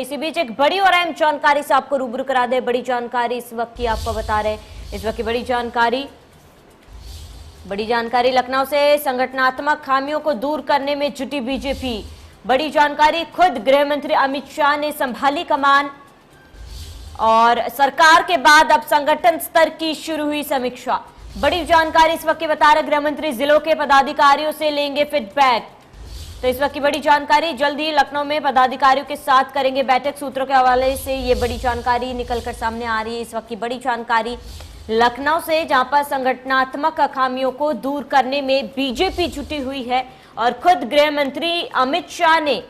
इसी बीच एक बड़ी और अहम जानकारी से आपको रूबरू करा दे। बड़ी जानकारी इस वक्त की आपको बता रहे हैं। इस वक्त की बड़ी जानकारी लखनऊ से संगठनात्मक खामियों को दूर करने में जुटी बीजेपी। बड़ी जानकारी, खुद गृह मंत्री अमित शाह ने संभाली कमान और सरकार के बाद अब संगठन स्तर की शुरू हुई समीक्षा। बड़ी जानकारी इस वक्त की बता रहे गृह मंत्री जिलों के पदाधिकारियों से लेंगे फीडबैक। तो इस वक्त की बड़ी जानकारी, जल्द ही लखनऊ में पदाधिकारियों के साथ करेंगे बैठक। सूत्रों के हवाले से ये बड़ी जानकारी निकलकर सामने आ रही है। इस वक्त की बड़ी जानकारी लखनऊ से, जहां पर संगठनात्मक खामियों को दूर करने में बीजेपी जुटी हुई है और खुद गृह मंत्री अमित शाह ने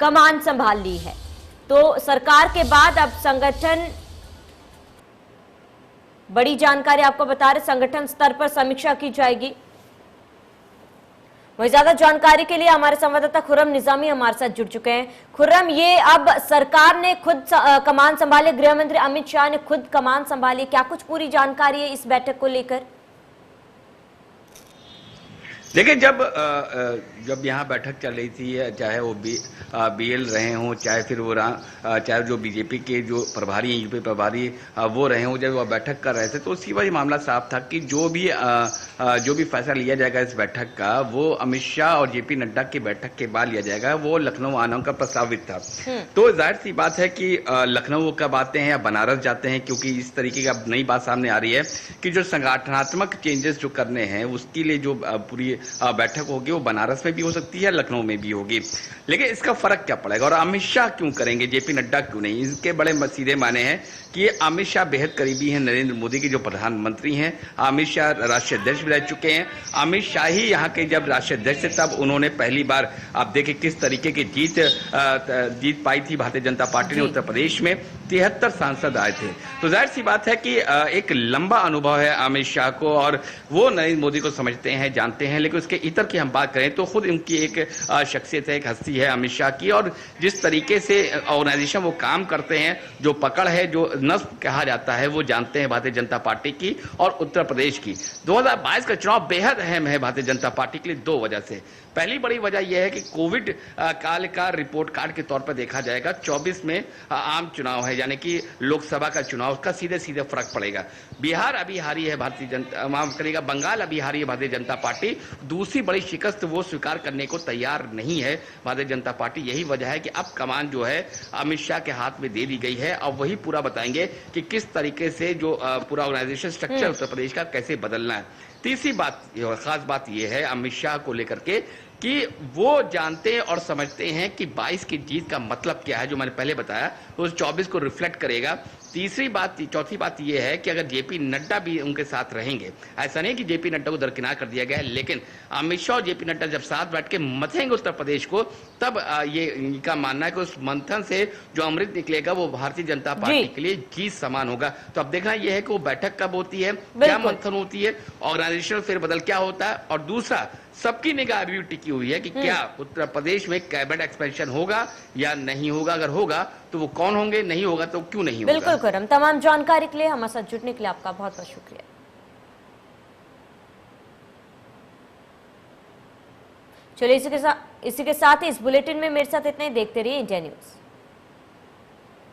कमान संभाल ली है। तो सरकार के बाद अब संगठन, बड़ी जानकारी आपको बता रहे, संगठन स्तर पर समीक्षा की जाएगी। वही ज्यादा जानकारी के लिए हमारे संवाददाता खुर्रम निजामी हमारे साथ जुड़ चुके हैं। खुर्रम, ये अब सरकार ने खुद कमान संभाले, गृह मंत्री अमित शाह ने खुद कमान संभाली, क्या कुछ पूरी जानकारी है इस बैठक को लेकर? देखिए, जब यहाँ बैठक चल रही थी, चाहे वो बीएल रहे हों, चाहे फिर वो चाहे जो बीजेपी के जो प्रभारी हैं, यूपी प्रभारी वो रहे हों, जब वो बैठक कर रहे थे तो उसकी वजह मामला साफ था कि जो भी फैसला लिया जाएगा इस बैठक का, वो अमित शाह और जेपी नड्डा की बैठक के बाद लिया जाएगा। वो लखनऊ आने का प्रस्तावित था। तो जाहिर सी बात है कि लखनऊ कब आते हैं या बनारस जाते हैं, क्योंकि इस तरीके की अब नई बात सामने आ रही है कि जो संगठनात्मक चेंजेस जो करने हैं उसके लिए जो पूरी बैठक होगी वो बनारस में भी हो सकती है, लखनऊ में भी होगी। लेकिन इसका फर्क क्या पड़ेगा और अमित शाह क्यों करेंगे, जेपी नड्डा क्यों नहीं? इसके बड़े सीधे माने हैं कि अमित शाह बेहद करीबी हैं नरेंद्र मोदी के, जो प्रधानमंत्री हैं। अमित शाह राष्ट्रीय अध्यक्ष भी रह चुके हैं। अमित शाह ही यहाँ के जब राष्ट्रीय अध्यक्ष थे तब उन्होंने पहली बार, आप देखें किस तरीके की जीत पाई थी भारतीय जनता पार्टी ने उत्तर प्रदेश में। 73 सांसद आए थे। तो जाहिर सी बात है कि एक लंबा अनुभव है अमित शाह को और वो नरेंद्र मोदी को समझते हैं, जानते हैं। लेकिन उसके इतर की हम बात करें तो खुद उनकी एक शख्सियत है, एक हस्ती है अमित शाह की, और जिस तरीके से ऑर्गेनाइजेशन वो काम करते हैं, जो पकड़ है, जो नस्ब कहा जाता है, वो जानते हैं भारतीय जनता पार्टी की और उत्तर प्रदेश की। 2022 का चुनाव बेहद अहम है भारतीय जनता पार्टी के लिए 2 वजह से। पहली बड़ी वजह यह है कि कोविड काल का रिपोर्ट कार्ड के तौर पर देखा जाएगा। 24 में आम चुनाव है, यानी कि लोकसभा का चुनाव, उसका सीधे सीधे फर्क पड़ेगा। बिहार अभी हारी है भारतीय जनता, माफ करिएगा, बंगाल अभी हारी है भारतीय जनता पार्टी। दूसरी बड़ी शिकस्त वो स्वीकार करने को तैयार नहीं है भारतीय जनता पार्टी। यही वजह है कि अब कमान जो है अमित शाह के हाथ में दे दी गई है। अब वही पूरा बताएंगे कि किस तरीके से जो पूरा ऑर्गेनाइजेशन स्ट्रक्चर उत्तर प्रदेश का कैसे बदलना है। तीसरी बात, खास बात यह है अमित शाह को लेकर के कि वो जानते हैं और समझते हैं कि 22 की जीत का मतलब क्या है, जो मैंने पहले बताया, उस 24 को रिफ्लेक्ट करेगा। चौथी बात यह है कि अगर जेपी नड्डा भी उनके साथ रहेंगे, ऐसा नहीं कि जेपी नड्डा को दरकिनार कर दिया गया है, लेकिन अमित शाह और जेपी नड्डा जब साथ बैठ के मथेंगे उत्तर प्रदेश को, तब ये इनका मानना है कि उस मंथन से जो अमृत निकलेगा वो भारतीय जनता पार्टी के लिए जीत समान होगा। तो अब देखना यह है कि वो बैठक कब होती है, क्या मंथन होती है, ऑर्गेनाइजेशनल फेरबदल क्या होता है, और दूसरा सबकी निगाह अभी टिकी हुई है कि क्या उत्तर प्रदेश में कैबिनेट एक्सपेंशन होगा या नहीं होगा। अगर होगा तो वो कौन होंगे, नहीं होगा तो क्यों नहीं होगा। बिल्कुल खुर्रम, तमाम जानकारी के लिए हमारे साथ जुड़ने के लिए आपका बहुत बहुत शुक्रिया। चलिए इसी के साथ इस बुलेटिन में मेरे साथ इतना ही। देखते रहिए इंडिया न्यूज।